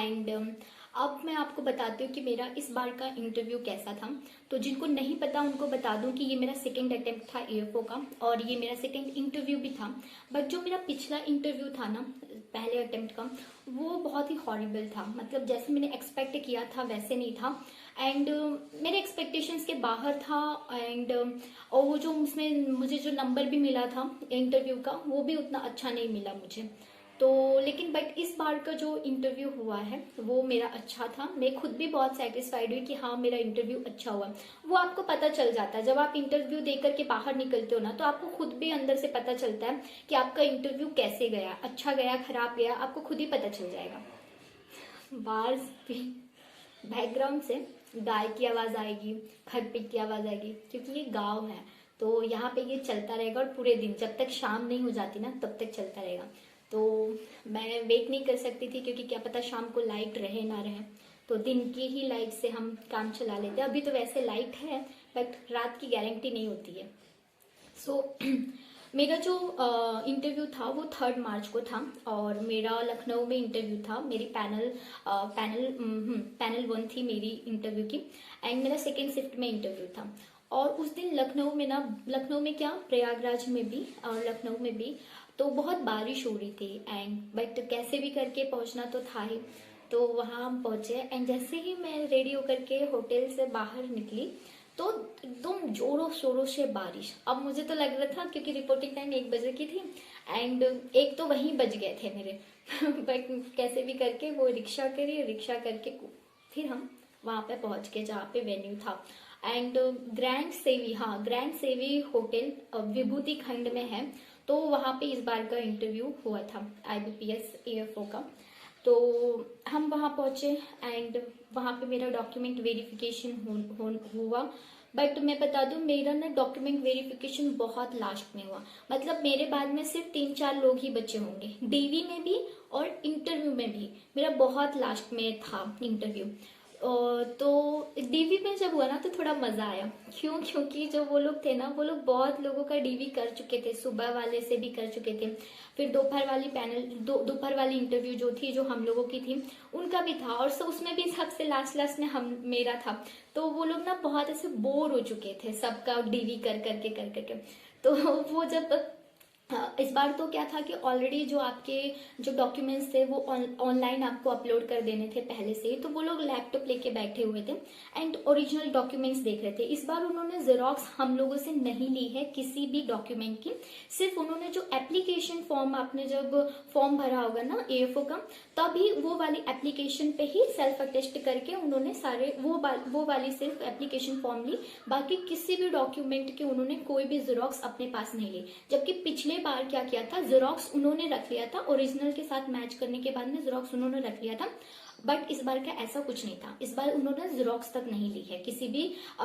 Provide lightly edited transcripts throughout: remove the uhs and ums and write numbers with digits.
And अब मैं आपको बताती हूँ कि मेरा इस बार का इंटरव्यू कैसा था। तो जिनको नहीं पता उनको बता दूँ कि ये मेरा सेकंड अटेम्प्ट था एएफओ का और ये मेरा सेकंड इंटरव्यू भी था। बट जो मेरा पिछला इंटरव्यू था ना, पहले अटेम्प्ट का, वो बहुत ही हॉरिबल था। मतलब जैसे मैंने एक्सपेक्ट किया था वैसे नहीं था एंड मेरे एक्सपेक्टेशंस के बाहर था। एंड और वो जो उसमें मुझे जो नंबर भी मिला था इंटरव्यू का, वो भी उतना अच्छा नहीं मिला मुझे। तो लेकिन बट इस बार का जो इंटरव्यू हुआ है वो मेरा अच्छा था। मैं खुद भी बहुत सेटिस्फाइड हुई कि हाँ मेरा इंटरव्यू अच्छा हुआ। वो आपको पता चल जाता है जब आप इंटरव्यू देकर के बाहर निकलते हो ना, तो आपको खुद भी अंदर से पता चलता है कि आपका इंटरव्यू कैसे गया, अच्छा गया खराब गया, आपको खुद ही पता चल जाएगा। बाहर भी बैकग्राउंड से गाय की आवाज आएगी, खटपिट की आवाज आएगी, क्योंकि ये गांव है तो यहाँ पे ये चलता रहेगा और पूरे दिन जब तक शाम नहीं हो जाती ना तब तक चलता रहेगा। तो मैं वेट नहीं कर सकती थी क्योंकि क्या पता शाम को लाइट रहे ना रहे, तो दिन की ही लाइट से हम काम चला लेते हैं। अभी तो वैसे लाइट है बट रात की गारंटी नहीं होती है। सो मेरा जो इंटरव्यू था वो 3 मार्च को था और मेरा लखनऊ में इंटरव्यू था। मेरी पैनल 1 थी मेरी इंटरव्यू की एंड मेरा सेकेंड शिफ्ट में इंटरव्यू था। और उस दिन लखनऊ में ना, लखनऊ में क्या प्रयागराज में भी और लखनऊ में भी तो बहुत बारिश हो रही थी एंड बट कैसे भी करके पहुंचना तो था ही। तो वहां हम पहुंचे एंड जैसे ही मैं रेडी होकर के होटल से बाहर निकली तो एकदम जोरों शोरों से बारिश। अब मुझे तो लग रहा था क्योंकि रिपोर्टिंग टाइम 1 बजे की थी एंड एक तो वहीं बज गए थे मेरे बट कैसे भी करके वो रिक्शा करके फिर हम वहां पे पहुंच गए जहाँ पे वेन्यू था। एंड ग्रैंड सेवी होटल विभूति खंड में है। तो वहां पे इस बार का इंटरव्यू हुआ था आईबीपीएस एएफओ का। तो हम वहां पहुंचे एंड वहां पे मेरा डॉक्यूमेंट वेरिफिकेशन हुआ। बट मैं बता दूं मेरा ना डॉक्यूमेंट वेरिफिकेशन बहुत लास्ट में हुआ। मतलब मेरे बाद में सिर्फ 3-4 लोग ही बचे होंगे, डीवी में भी और इंटरव्यू में भी मेरा बहुत लास्ट में था इंटरव्यू। तो डीवी में जब हुआ ना तो थोड़ा मजा आया। क्योंकि जो वो लोग थे ना, वो लोग बहुत लोगों का डीवी कर चुके थे, सुबह वाले से भी कर चुके थे, फिर दोपहर वाली इंटरव्यू जो थी जो हम लोगों की थी उनका भी था और उसमें भी सबसे लास्ट में हम मेरा था। तो वो लोग ना बहुत ऐसे बोर हो चुके थे सबका डीवी कर करके। तो वो जब इस बार तो क्या था कि ऑलरेडी जो आपके जो डॉक्यूमेंट्स थे वो ऑनलाइन आपको अपलोड कर देने थे पहले से ही, तो वो लोग लैपटॉप लेके बैठे हुए थे एंड ओरिजिनल डॉक्यूमेंट्स देख रहे थे। इस बार उन्होंने जेरोक्स हम लोगों से नहीं ली है किसी भी डॉक्यूमेंट की। सिर्फ उन्होंने जो एप्लीकेशन फॉर्म, आपने जब फॉर्म भरा होगा ना एएफओ का, तभी वो वाली एप्लीकेशन पे ही सेल्फ अटेस्ट करके उन्होंने सारे वो वाली सिर्फ एप्लीकेशन फॉर्म ली। बाकी किसी भी डॉक्यूमेंट के उन्होंने कोई भी जेरोक्स अपने पास नहीं ली। जबकि पिछले बार क्या किया था, जेरोक्स उन्होंने रख लिया था, ओरिजिनल के साथ मैच करने के बाद में जेरोक्स उन्होंने रख लिया था। बट इस बार का ऐसा कुछ नहीं था। इस बार उन्होंने जेरोक्स तक नहीं ली है किसी भी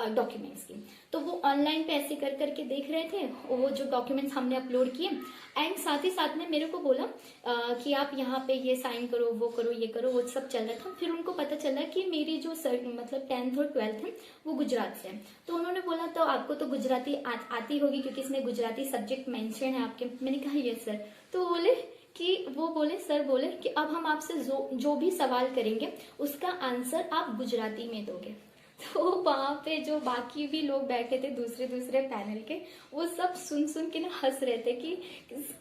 डॉक्यूमेंट्स की। तो वो ऑनलाइन पे ऐसे कर करके देख रहे थे वो जो डॉक्यूमेंट्स हमने अपलोड किए एंड साथ ही साथ में मेरे को बोला कि आप यहाँ पे ये साइन करो, वो करो, ये करो, वो सब चल रहा था। फिर उनको पता चला कि मेरी जो मतलब 10th और 12th है वो गुजरात से है। तो उन्होंने बोला तो आपको तो गुजराती आती होगी क्योंकि इसमें गुजराती सब्जेक्ट मेंशन है आपके। मैंने कहा यस सर। तो सर बोले कि अब हम आपसे जो भी सवाल करेंगे उसका आंसर आप गुजराती में दोगे। तो वहां पे जो बाकी भी लोग बैठे थे दूसरे पैनल के, वो सब सुन के ना हंस रहे थे कि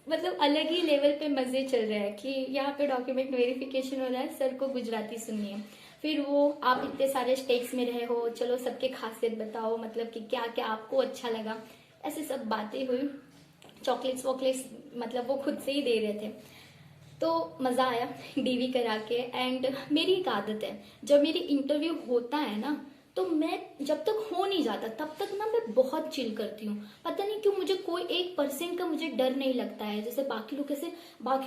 मतलब अलग ही लेवल पे मजे चल रहे हैं कि यहाँ पे डॉक्यूमेंट वेरिफिकेशन हो रहा है, सर को गुजराती सुननी है। फिर वो आप इतने सारे स्टेट्स में रहे हो, चलो सबके खासियत बताओ, मतलब कि क्या क्या आपको अच्छा लगा, ऐसे सब बातें हुई। चॉकलेट्स मतलब वो खुद से ही दे रहे थे। तो मजा आया डीवी करा के। एंड मेरी एक आदत है, जब मेरी इंटरव्यू होता है ना तो मैं जब तक हो नहीं जाता तब तक ना मैं बहुत चिल करती हूँ। पता नहीं क्यों मुझे कोई 1% का मुझे डर नहीं लगता है। जैसे बाकी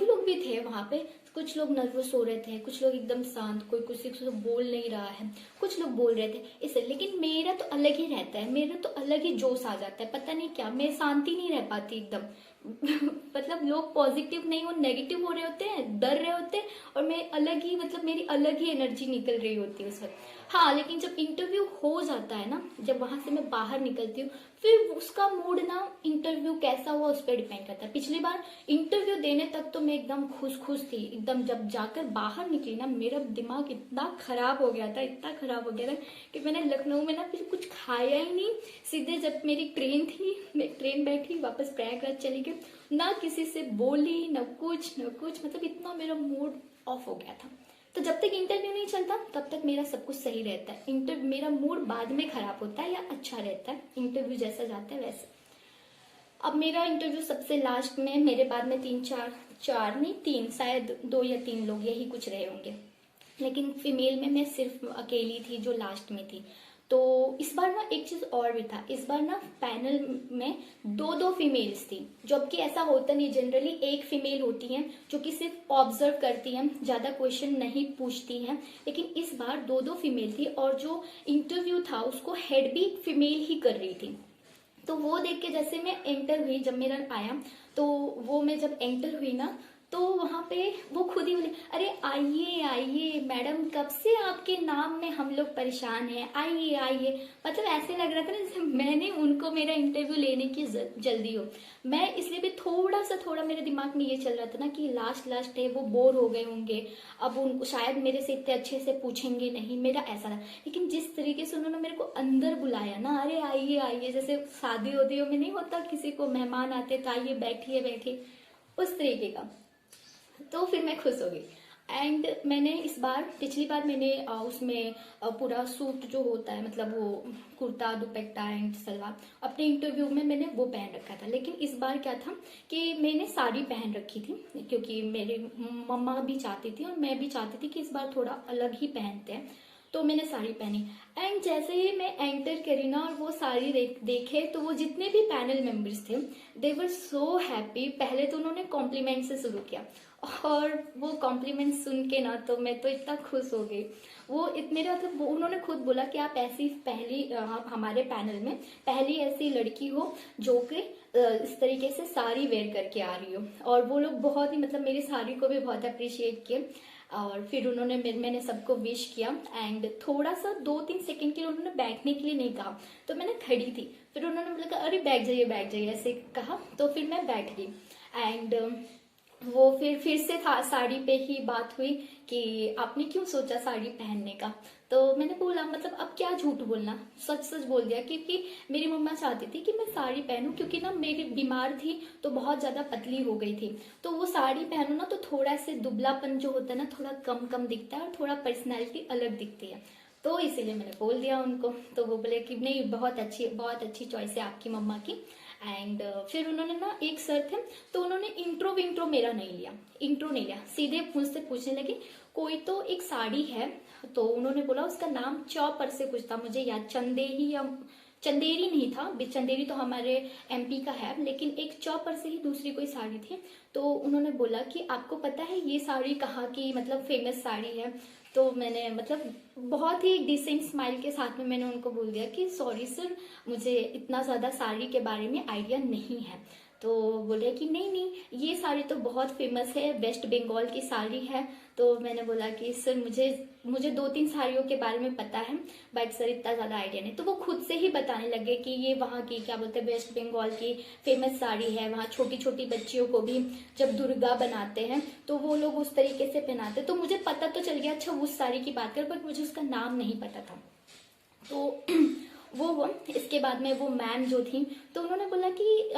लोग भी थे वहां पे, कुछ लोग नर्वस हो रहे थे, कुछ लोग एकदम शांत, कोई कुछ से बोल नहीं रहा है, कुछ लोग बोल रहे थे इससे। लेकिन मेरा तो अलग ही रहता है, मेरा तो अलग ही जोश आ जाता है, पता नहीं क्या, मैं शांति नहीं रह पाती एकदम। मतलब लोग पॉजिटिव नहीं, वो नेगेटिव हो रहे होते हैं, डर रहे होते हैं, और मैं अलग ही, मतलब मेरी अलग ही एनर्जी निकल रही होती है उस वक्त। हाँ, लेकिन जब इंटरव्यू हो जाता है ना, जब वहां से मैं बाहर निकलती हूँ, फिर उसका मूड ना, इंटरव्यू कैसा हुआ उस पर डिपेंड करता है। पिछली बार इंटरव्यू देने तक तो मैं एकदम खुश खुश थी एकदम, जब जाकर बाहर निकली ना, मेरा दिमाग इतना खराब हो गया था, इतना खराब हो गया था कि मैंने लखनऊ में ना फिर कुछ खाया ही नहीं। सीधे जब मेरी ट्रेन थी, मैं ट्रेन बैठी वापस प्रयागराज चली गई, ना किसी से बोली, न कुछ न कुछ, मतलब इतना मेरा मूड ऑफ हो गया था। तो जब तक इंटरव्यू नहीं चलता तब तक मेरा सब कुछ सही रहता है। मेरा मूड बाद में खराब होता है या अच्छा रहता है, इंटरव्यू जैसा जाता है वैसे। अब मेरा इंटरव्यू सबसे लास्ट में, मेरे बाद में चार नहीं, तीन, शायद 2 या 3 लोग यही कुछ रहे होंगे, लेकिन फीमेल में मैं सिर्फ अकेली थी जो लास्ट में थी। तो इस बार ना एक चीज और भी था, इस बार ना पैनल में 2 फीमेल्स थी, जबकि ऐसा होता नहीं, जनरली एक फीमेल होती है जो कि सिर्फ ऑब्जर्व करती है, ज्यादा क्वेश्चन नहीं पूछती है, लेकिन इस बार 2 फीमेल थी, और जो इंटरव्यू था उसको हेड भी फीमेल ही कर रही थी। तो वो देख के जैसे मैं एंटर हुई, जब मेरा आया, तो वो मैं जब एंटर हुई ना, तो वहां पे वो खुद ही बोले, अरे आइए आइए मैडम, कब से आपके नाम में हम लोग परेशान हैं, आइए आइए। मतलब ऐसे लग रहा था ना जैसे मैंने उनको मेरा इंटरव्यू लेने की जल्दी हो। मैं इसलिए भी थोड़ा मेरे दिमाग में ये चल रहा था ना कि लास्ट है, वो बोर हो गए होंगे, अब उनको शायद मेरे से इतने अच्छे से पूछेंगे नहीं, मेरा ऐसा था। लेकिन जिस तरीके से उन्होंने मेरे को अंदर बुलाया ना, अरे आइए आइए, जैसे शादी होती में नहीं होता किसी को मेहमान आते तो आइए बैठिए बैठिए, उस तरीके का। तो फिर मैं खुश हो गई। एंड मैंने इस बार, पिछली बार मैंने उसमें पूरा सूट जो होता है, मतलब वो कुर्ता दुपट्टा एंड सलवार, अपने इंटरव्यू में मैंने वो पहन रखा था। लेकिन इस बार क्या था कि मैंने साड़ी पहन रखी थी, क्योंकि मेरे मम्मा भी चाहती थी और मैं भी चाहती थी कि इस बार थोड़ा अलग ही पहनते हैं, तो मैंने साड़ी पहनी। एंड जैसे ही मैं एंटर करी ना और वो साड़ी देखे, तो वो जितने भी पैनल मेंबर्स थे, दे वर सो हैप्पी। पहले तो उन्होंने कॉम्प्लीमेंट से शुरू किया, और वो कॉम्प्लीमेंट सुन के ना तो मैं तो इतना खुश हो गई। वो मेरा मतलब वो उन्होंने खुद बोला कि आप ऐसी पहली हमारे पैनल में पहली ऐसी लड़की हो जो कि इस तरीके से साड़ी वेयर करके आ रही हो। और वो लोग बहुत ही, मतलब मेरी साड़ी को भी बहुत अप्रिशिएट किए। और फिर उन्होंने मैंने सबको विश किया, एंड थोड़ा सा 2-3 सेकंड के लिए उन्होंने बैठने के लिए नहीं कहा, तो मैंने खड़ी थी। फिर उन्होंने बोला अरे बैठ जाइए ऐसे कहा, तो फिर मैं बैठ गई। एंड वो फिर से था, साड़ी पे ही बात हुई कि आपने क्यों सोचा साड़ी पहनने का। तो मैंने बोला, मतलब अब क्या झूठ बोलना, सच सच बोल दिया, क्योंकि मेरी मम्मा चाहती थी कि मैं साड़ी पहनूं, क्योंकि ना मेरी बीमार थी तो बहुत ज्यादा पतली हो गई थी, तो वो साड़ी पहनूं ना तो थोड़ा से दुबलापन जो होता है ना, थोड़ा कम कम दिखता है और थोड़ा पर्सनैलिटी अलग दिखती है। तो इसीलिए मैंने बोल दिया उनको। तो वो बोले कि नहीं, बहुत अच्छी चॉइस है आपकी मम्मा की। एंड फिर उन्होंने ना, एक सर थे, तो उन्होंने इंट्रो मेरा नहीं लिया, सीधे मुझसे पूछने लगे कोई तो एक साड़ी है, तो उन्होंने बोला उसका नाम चौपर से कुछ था, मुझे याद, चंदेरी या चंदेरी नहीं था, चंदेरी तो हमारे एमपी का है, लेकिन एक चौपर से ही दूसरी कोई साड़ी थी। तो उन्होंने बोला कि आपको पता है ये साड़ी कहाँ की, मतलब फेमस साड़ी है। तो मैंने, मतलब बहुत ही डिसेंट स्माइल के साथ में मैंने उनको बोल दिया कि सॉरी सर, मुझे इतना ज़्यादा साड़ी के बारे में आइडिया नहीं है। तो बोले कि नहीं, ये साड़ी तो बहुत फेमस है, वेस्ट बंगाल की साड़ी है। तो मैंने बोला कि सर मुझे 2-3 साड़ियों के बारे में पता है, बट सर इतना ज़्यादा आइडिया नहीं। तो वो खुद से ही बताने लगे कि ये वहाँ की, क्या बोलते हैं, वेस्ट बंगाल की फेमस साड़ी है, वहाँ छोटी छोटी बच्चियों को भी जब दुर्गा बनाते हैं तो वो लोग उस तरीके से पहनाते। तो मुझे पता तो चल गया, अच्छा उस साड़ी की बात कर, बट मुझे उसका नाम नहीं पता था। तो वो इसके बाद में वो मैम जो थी, तो उन्होंने बोला कि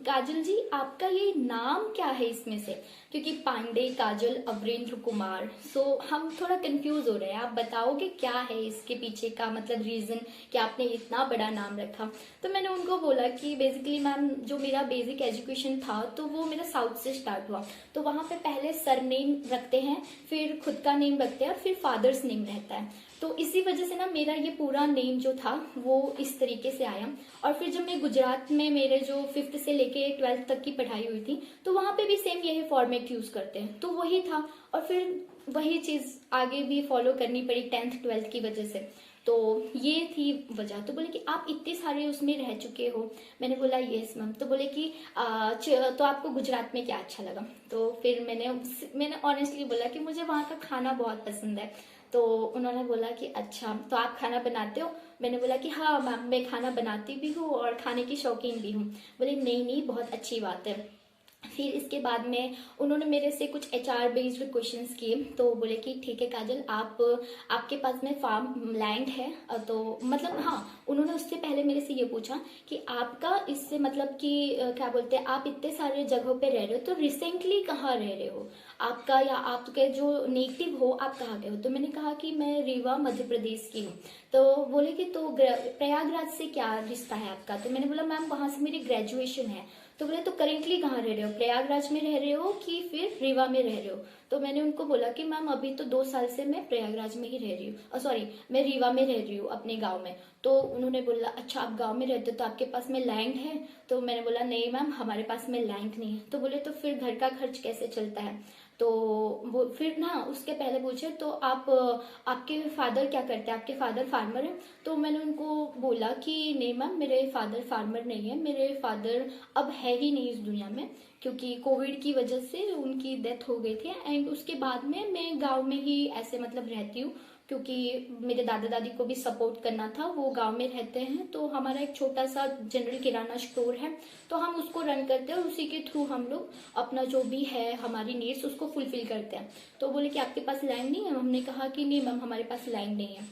काजल जी आपका ये नाम क्या है इसमें से, क्योंकि पांडे काजल अवरेंद्र कुमार। सो हम थोड़ा कंफ्यूज हो रहे हैं, आप बताओगे क्या है इसके पीछे का मतलब रीजन कि आपने इतना बड़ा नाम रखा। तो मैंने उनको बोला कि बेसिकली मैम, जो मेरा बेसिक एजुकेशन था तो वो मेरा साउथ से स्टार्ट हुआ, तो वहाँ पे पहले सरनेम रखते हैं, फिर खुद का नेम रखते हैं और फिर फादर्स नेम रहता है। तो इसी वजह से ना मेरा ये पूरा नेम जो था वो इस तरीके से आया। और फिर जब मैं गुजरात में, मेरे जो 5th से लेके 12th तक की पढ़ाई हुई थी, तो वहाँ पे भी सेम यही फॉर्मेट यूज करते हैं, तो वही था। और फिर वही चीज आगे भी फॉलो करनी पड़ी 10th 12th की वजह से। तो ये थी वजह। तो बोले कि आप इतने सारे उसमें रह चुके हो। मैंने बोला यस मैम। तो बोले कि तो आपको गुजरात में क्या अच्छा लगा? तो फिर मैंने ऑनेस्टली बोला कि मुझे वहाँ का खाना बहुत पसंद है। तो उन्होंने बोला कि अच्छा, तो आप खाना बनाते हो? मैंने बोला कि हाँ मैम, मैं खाना बनाती भी हूँ और खाने की शौकीन भी हूँ। बोले नहीं नहीं, बहुत अच्छी बात है। फिर इसके बाद में उन्होंने मेरे से कुछ एचआर बेस्ड क्वेश्चंस किए। तो बोले कि ठीक है काजल, आपके पास में फार्म लैंड है? तो मतलब हाँ, उन्होंने उससे पहले मेरे से ये पूछा कि आपका इससे मतलब कि क्या बोलते हैं, आप इतने सारे जगहों पे रह रहे हो, तो रिसेंटली कहाँ रह रहे हो आपका, या आपके जो नेटिव हो आप कहाँ के हो? तो मैंने कहा कि मैं रीवा मध्य प्रदेश की हूँ। तो बोले कि तो प्रयागराज से क्या रिश्ता है आपका? तो मैंने बोला मैम वहाँ से मेरी ग्रेजुएशन है। तो बोले तो करेंटली कहाँ रह रहे हो, प्रयागराज में रह रहे हो कि फिर रीवा में रह रहे हो? तो मैंने उनको बोला कि मैम अभी तो 2 साल से मैं प्रयागराज में ही रह रही हूँ, सॉरी मैं रीवा में रह रही हूँ अपने गांव में। तो उन्होंने बोला अच्छा आप गांव में रहते हो तो आपके पास में लैंड है? तो मैंने बोला नहीं मैम, हमारे पास में लैंड नहीं है। तो बोले तो फिर घर का खर्च कैसे चलता है? तो वो फिर ना उसके पहले पूछे तो आपके फादर क्या करते हैं, आपके फादर फार्मर हैं? तो मैंने उनको बोला कि नहीं मैम, मेरे फादर फार्मर नहीं है, मेरे फादर अब है ही नहीं इस दुनिया में, क्योंकि कोविड की वजह से उनकी डेथ हो गई थी। एंड उसके बाद में मैं गांव में ही ऐसे मतलब रहती हूँ, क्योंकि मेरे दादा दादी को भी सपोर्ट करना था, वो गांव में रहते हैं। तो हमारा एक छोटा सा जनरल किराना स्टोर है, तो हम उसको रन करते हैं और उसी के थ्रू हम लोग अपना जो भी है हमारी नीड्स उसको फुलफिल करते हैं। तो बोले कि आपके पास लैंड नहीं है? हमने कहा कि नहीं मैम, हमारे पास लैंड नहीं है।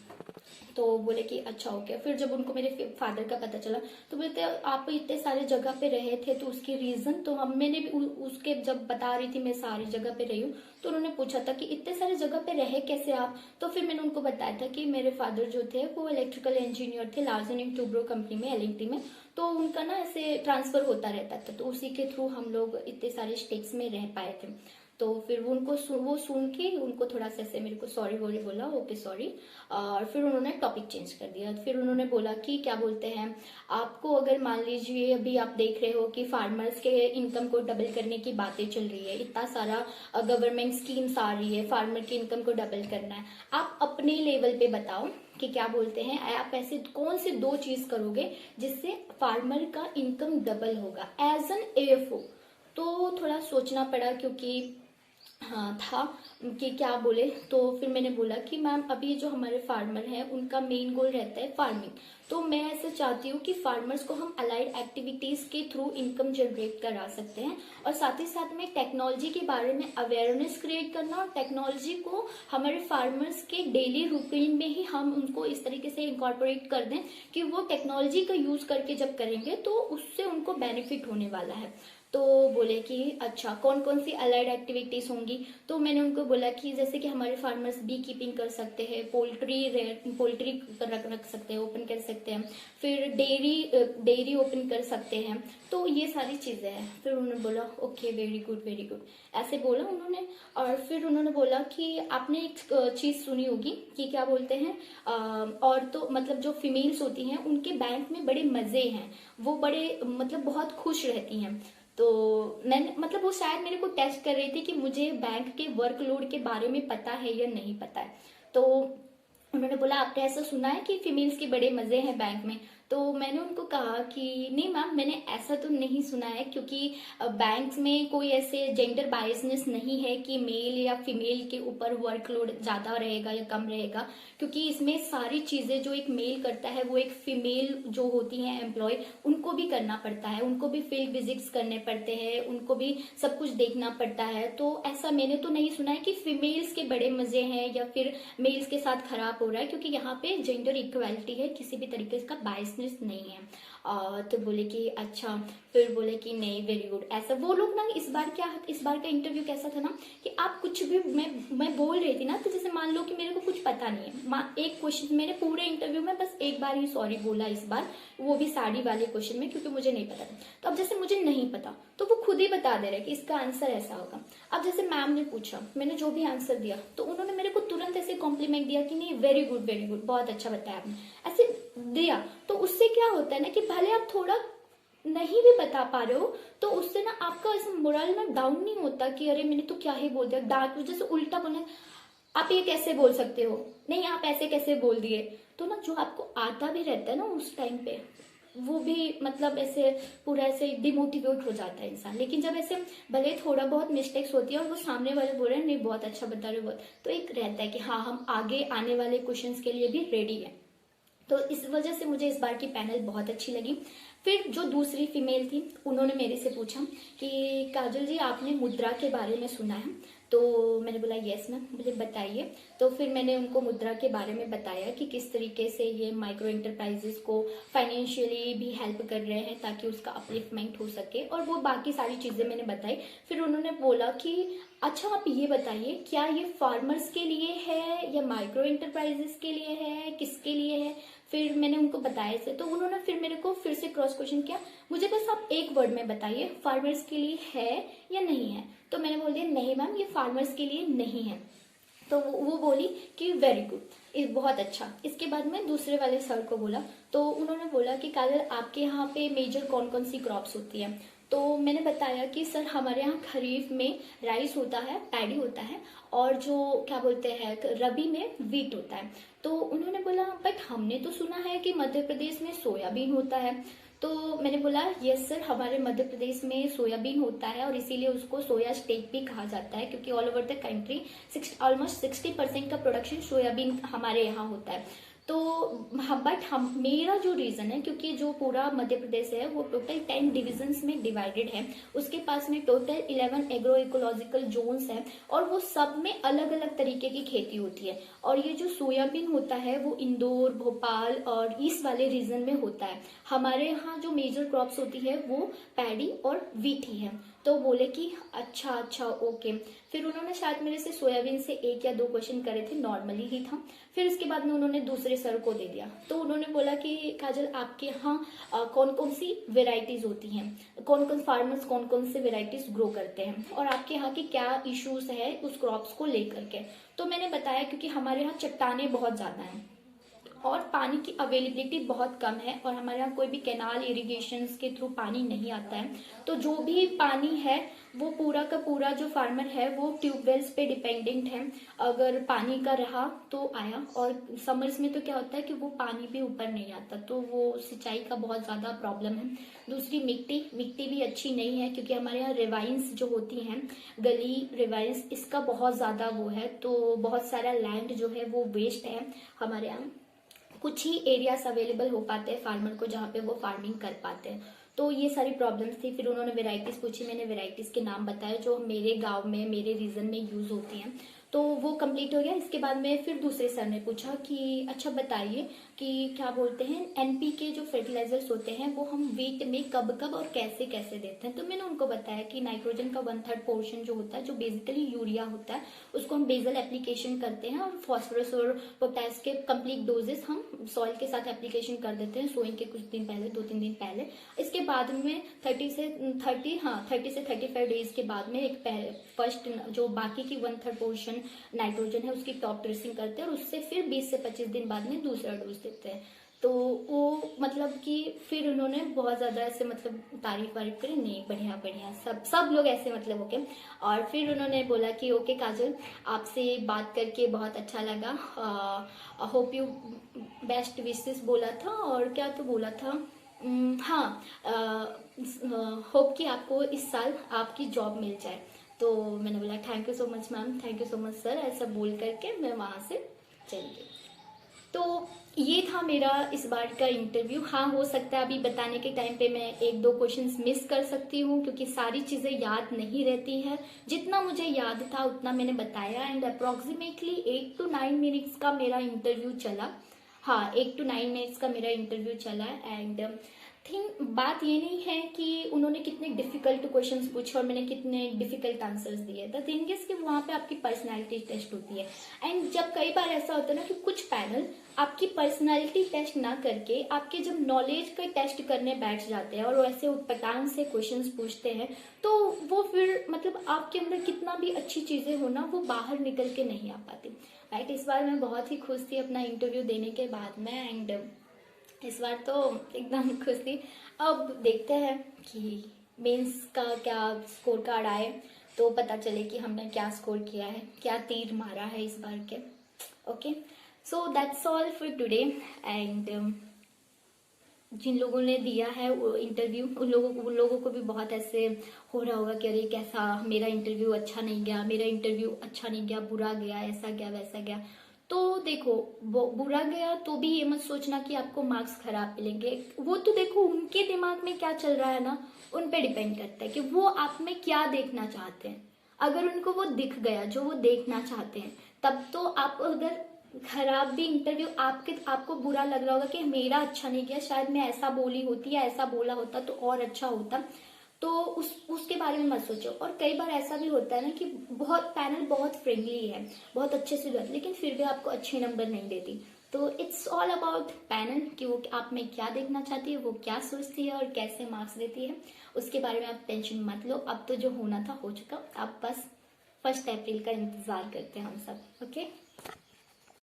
तो बोले कि अच्छा ओके। फिर जब उनको मेरे फादर का पता चला तो बोलते आप इतने सारे जगह पे रहे थे तो उसकी रीजन, तो मैंने भी उसके जब बता रही थी मैं सारी जगह पे रही हूँ, तो उन्होंने पूछा था कि इतने सारे जगह पे रहे कैसे आप? तो फिर मैंने उनको बताया था कि मेरे फादर जो थे वो इलेक्ट्रिकल इंजीनियर थे लार्सन एंड टूब्रो कंपनी में, एलएनटी में। तो उनका ना ऐसे ट्रांसफर होता रहता था, तो उसी के थ्रू हम लोग इतने सारे स्टेट्स में रह पाए थे। तो फिर वो सुन के उनको थोड़ा सा ऐसे मेरे को सॉरी वॉरी बोला, ओके सॉरी। और फिर उन्होंने टॉपिक चेंज कर दिया। फिर उन्होंने बोला कि क्या बोलते हैं, आपको अगर मान लीजिए अभी आप देख रहे हो कि फार्मर्स के इनकम को डबल करने की बातें चल रही है, इतना सारा गवर्नमेंट स्कीम्स आ रही है, फार्मर की इनकम को डबल करना है, आप अपने लेवल पे बताओ कि क्या बोलते हैं, आप ऐसे कौन से 2 चीज करोगे जिससे फार्मर का इनकम डबल होगा एज एन एएफओ? तो थोड़ा सोचना पड़ा, क्योंकि हाँ था कि क्या बोले। तो फिर मैंने बोला कि मैम अभी जो हमारे फार्मर हैं उनका मेन गोल रहता है फार्मिंग, तो मैं ऐसे चाहती हूँ कि फार्मर्स को हम अलाइड एक्टिविटीज के थ्रू इनकम जनरेट करा सकते हैं, और साथ ही साथ में टेक्नोलॉजी के बारे में अवेयरनेस क्रिएट करना, और टेक्नोलॉजी को हमारे फार्मर्स के डेली रूटीन में ही हम उनको इस तरीके से इंकॉर्पोरेट कर दें कि वो टेक्नोलॉजी का यूज करके जब करेंगे तो उससे उनको बेनिफिट होने वाला है। तो बोले कि अच्छा कौन कौन सी अलाइड एक्टिविटीज होंगी? तो मैंने उनको बोला कि जैसे कि हमारे फार्मर्स बी कीपिंग कर सकते हैं, पोल्ट्री रख सकते हैं, ओपन कर सकते हैं, फिर डेयरी ओपन कर सकते हैं, तो ये सारी चीजें हैं। फिर उन्होंने बोला okay very good very good, ऐसे बोला उन्होंने। और फिर उन्होंने बोला कि आपने एक चीज सुनी होगी कि क्या बोलते हैं, और तो मतलब जो फीमेल्स होती हैं उनके बैंक में बड़े मजे हैं, वो बड़े मतलब बहुत खुश रहती हैं। तो मैंने मतलब वो शायद मेरे को टेस्ट कर रही थी कि मुझे बैंक के वर्कलोड के बारे में पता है या नहीं पता है। तो उन्होंने बोला आपने ऐसा सुना है कि फीमेल्स के बड़े मजे हैं बैंक में? तो मैंने उनको कहा कि नहीं मैम, मैंने ऐसा तो नहीं सुना है, क्योंकि बैंक्स में कोई ऐसे जेंडर बायसनेस नहीं है कि मेल या फीमेल के ऊपर वर्कलोड ज्यादा रहेगा या कम रहेगा, क्योंकि इसमें सारी चीजें जो एक मेल करता है वो एक फीमेल जो होती है एम्प्लॉय उनको भी करना पड़ता है, उनको भी फील्ड विजिट्स करने पड़ते हैं, उनको भी सब कुछ देखना पड़ता है। तो ऐसा मैंने तो नहीं सुना है कि फीमेल्स के बड़े मजे हैं या फिर मेल्स के साथ खराब हो रहा है, क्योंकि यहाँ पे जेंडर इक्वालिटी है, किसी भी तरीके का बायसनेस नहीं है। तो बोले कि अच्छा, फिर बोले कि नहीं वेरी गुड ऐसा। वो लोग ना इस बार का इंटरव्यू कैसा था ना कि आप कुछ भी मैं बोल रही थी ना, तो जैसे मान लो कि मेरे को कुछ पता नहीं है, एक क्वेश्चन मेरे पूरे इंटरव्यू में बस एक बार ही सॉरी बोला इस बार, वो भी साड़ी वाले क्वेश्चन में, क्योंकि मुझे नहीं पता था। तो अब जैसे मुझे नहीं पता तो वो खुद ही बता दे रहे कि इसका आंसर ऐसा होगा। अब जैसे मैम ने पूछा, मैंने जो भी आंसर दिया तो उन्होंने मेरे को तुरंत ऐसे कॉम्प्लीमेंट दिया कि नहीं वेरी गुड बहुत अच्छा बताया आपने, ऐसे दिया। तो उससे क्या होता है ना कि भले आप थोड़ा नहीं भी बता पा रहे हो तो उससे ना आपका ऐसा मोरल ना डाउन नहीं होता कि अरे मैंने तो क्या ही बोल दिया, डांट जैसे उल्टा बोलना, आप ये कैसे बोल सकते हो, नहीं आप ऐसे कैसे बोल दिए। तो ना जो आपको आता भी रहता है ना उस टाइम पे, वो भी मतलब ऐसे पूरा ऐसे डिमोटिवेट हो जाता है इंसान। लेकिन जब ऐसे भले थोड़ा बहुत मिस्टेक्स होती है और वो सामने वाले बोल रहे हैं नहीं बहुत अच्छा बता रहे हो बहुत, तो एक रहता है कि हाँ हम आगे आने वाले क्वेश्चंस के लिए भी रेडी है। तो इस वजह से मुझे इस बार की पैनल बहुत अच्छी लगी। फिर जो दूसरी फीमेल थी उन्होंने मेरे से पूछा कि काजल जी आपने मुद्रा के बारे में सुना है। तो मैंने बोला यस मैम, मुझे बताइए। तो फिर मैंने उनको मुद्रा के बारे में बताया कि किस तरीके से ये माइक्रो एंटरप्राइजेस को फाइनेंशियली भी हेल्प कर रहे हैं ताकि उसका अपलिफ्टमेंट हो सके, और वो बाकी सारी चीज़ें मैंने बताई। फिर उन्होंने बोला कि अच्छा आप ये बताइए क्या ये फार्मर्स के लिए है या माइक्रो एंटरप्राइजेस के लिए है, किसके लिए है। फिर मैंने उनको बताया इसे, तो उन्होंने फिर मेरे को फिर से क्रॉस क्वेश्चन किया, मुझे बस आप एक वर्ड में बताइए फार्मर्स के लिए है या नहीं है। तो मैंने बोल दिया नहीं मैम ये फार्मर्स के लिए नहीं है। तो वो बोली कि वेरी गुड, बहुत अच्छा। इसके बाद मैं दूसरे वाले सर को बोला, तो उन्होंने बोला कि काजल आपके यहाँ पे मेजर कौन कौन सी क्रॉप्स होती है। तो मैंने बताया कि सर हमारे यहाँ खरीफ में राइस होता है, पैडी होता है, और जो क्या बोलते हैं रबी में वीट होता है। तो उन्होंने बोला बट हमने तो सुना है कि मध्य प्रदेश में सोयाबीन होता है। तो मैंने बोला यस सर हमारे मध्य प्रदेश में सोयाबीन होता है और इसीलिए उसको सोया स्टेट भी कहा जाता है, क्योंकि all over the country almost 60% का प्रोडक्शन सोयाबीन हमारे यहाँ होता है। तो बट हम मेरा जो रीजन है, क्योंकि जो पूरा मध्य प्रदेश है वो टोटल 10 डिविजन्स में डिवाइडेड है, उसके पास में टोटल 11 एग्रो इकोलॉजिकल जोन्स है, और वो सब में अलग अलग तरीके की खेती होती है। और ये जो सोयाबीन होता है वो इंदौर, भोपाल और ईस्ट वाले रीजन में होता है। हमारे यहाँ जो मेजर क्रॉप्स होती है वो पैडी और वीट ही है। तो बोले कि अच्छा अच्छा ओके। फिर उन्होंने शायद मेरे से सोयाबीन से 1 या 2 क्वेश्चन करे थे, नॉर्मली ही था। फिर उसके बाद में उन्होंने दूसरे सर को दे दिया, तो उन्होंने बोला कि काजल आपके यहाँ कौन कौन सी वेराइटीज होती हैं, कौन कौन फार्मर्स कौन कौन से वेराइटीज ग्रो करते हैं, और आपके यहाँ की क्या इश्यूज है उस क्रॉप्स को लेकर के। तो मैंने बताया क्योंकि हमारे यहाँ चट्टाने बहुत ज्यादा हैं और पानी की अवेलेबिलिटी बहुत कम है, और हमारे यहाँ कोई भी कैनाल इरिगेशन के थ्रू पानी नहीं आता है। तो जो भी पानी है वो पूरा का पूरा जो फार्मर है वो ट्यूबवेल्स पे डिपेंडेंट है। अगर पानी का रहा तो आया, और समर्स में तो क्या होता है कि वो पानी भी ऊपर नहीं आता, तो वो सिंचाई का बहुत ज़्यादा प्रॉब्लम है। दूसरी मिट्टी भी अच्छी नहीं है, क्योंकि हमारे यहाँ रिवाइंस जो होती हैं, गली रिवाइंस, इसका बहुत ज़्यादा वो है, तो बहुत सारा लैंड जो है वो वेस्ट है हमारे यहाँ। कुछ ही एरियाज अवेलेबल हो पाते हैं फार्मर को जहाँ पे वो फार्मिंग कर पाते हैं। तो ये सारी प्रॉब्लम्स थी। फिर उन्होंने वेराइटीज पूछी, मैंने वेराइटीज के नाम बताए जो मेरे गांव में मेरे रीजन में यूज होती हैं। तो वो कंप्लीट हो गया। इसके बाद में फिर दूसरे सर ने पूछा कि अच्छा बताइए कि क्या बोलते हैं एनपीके जो फर्टिलाइजर्स होते हैं वो हम वीट में कब कब और कैसे कैसे देते हैं। तो मैंने उनको बताया कि नाइट्रोजन का 1/3 पोर्शन जो होता है, जो बेसिकली यूरिया होता है, उसको हम बेजल एप्लीकेशन करते हैं, और फॉस्फोरस और पोटैश के कंप्लीट डोजेस हम सॉइल के साथ एप्लीकेशन कर देते हैं सोइंग के कुछ दिन पहले, 2-3 दिन पहले। इसके बाद में 30 से 35 डेज के बाद में एक फर्स्ट जो बाकी की 1/3 पोर्शन नाइट्रोजन है उसकी टॉप ड्रेसिंग करते हैं, और उससे फिर 20 से 25 दिन बाद में दूसरा डोज देते हैं। तो वो मतलब कि फिर उन्होंने बहुत ज्यादा ऐसे मतलब तारीफ वारीफ करी, नहीं बढ़िया बढ़िया, सब लोग ऐसे मतलब ओके। और फिर उन्होंने बोला कि ओके काजल आपसे बात करके बहुत अच्छा लगा, होप यू बेस्ट विशेस बोला था, और क्या तो बोला था, हाँ होप कि आपको इस साल आपकी जॉब मिल जाए। तो मैंने बोला thank you so much ma'am, thank you so much sir, ऐसा बोल करके मैं वहाँ से चली गई। तो ये था मेरा इस बार का इंटरव्यू। हाँ हो सकता है अभी बताने के टाइम पे मैं 1-2 क्वेश्चंस मिस कर सकती हूँ, क्योंकि सारी चीज़ें याद नहीं रहती है। जितना मुझे याद था उतना मैंने बताया, एंड अप्रोक्सीमेटली 8 to 9 मिनट्स का मेरा इंटरव्यू चला। हाँ 8 to 9 मिनट्स का मेरा इंटरव्यू चला। एंड थिंक बात ये नहीं है कि उन्होंने कितने डिफिकल्ट क्वेश्चंस पूछे और मैंने कितने डिफिकल्ट आंसर्स दिए। द थिंग इज कि वहाँ पे आपकी पर्सनैलिटी टेस्ट होती है। एंड जब कई बार ऐसा होता है ना कि कुछ पैनल आपकी पर्सनैलिटी टेस्ट ना करके आपके जब नॉलेज का टेस्ट करने बैठ जाते हैं और वो ऐसे उटपटांग से क्वेश्चंस पूछते हैं, तो वो फिर मतलब आपके अंदर कितना भी अच्छी चीजें हो ना वो बाहर निकल के नहीं आ पाती। राइट, इस बार मैं बहुत ही खुश थी अपना इंटरव्यू देने के बाद में, एंड इस बार तो एकदम खुश थी। अब देखते हैं कि मेंस का क्या स्कोर कार्ड आए, तो पता चले कि हमने क्या स्कोर किया है, क्या तीर मारा है इस बार के। Okay, so that's all for today. And जिन लोगों ने दिया है वो इंटरव्यू, उन लोगों को भी बहुत ऐसे हो रहा होगा कि अरे कैसा, मेरा इंटरव्यू अच्छा नहीं गया, मेरा इंटरव्यू अच्छा नहीं गया, बुरा गया, ऐसा गया वैसा गया। तो देखो, वो बुरा गया तो भी ये मत सोचना कि आपको मार्क्स खराब मिलेंगे। वो तो देखो उनके दिमाग में क्या चल रहा है ना, उन पे डिपेंड करता है कि वो आप में क्या देखना चाहते हैं। अगर उनको वो दिख गया जो वो देखना चाहते हैं, तब तो आप अगर खराब भी इंटरव्यू आपको बुरा लग रहा होगा कि मेरा अच्छा नहीं गया, शायद मैं ऐसा बोली होती या ऐसा बोला होता तो और अच्छा होता, तो उसके बारे में मत सोचो। और कई बार ऐसा भी होता है ना कि पैनल बहुत फ्रेंडली है, बहुत अच्छे से बात, लेकिन फिर भी आपको अच्छे नंबर नहीं देती। तो इट्स ऑल अबाउट पैनल कि वो आप में क्या देखना चाहती है, वो क्या सोचती है और कैसे मार्क्स देती है। उसके बारे में आप टेंशन मत लो, अब तो जो होना था हो चुका, अब बस 1 अप्रैल का इंतजार करते हैं हम सब। ओके।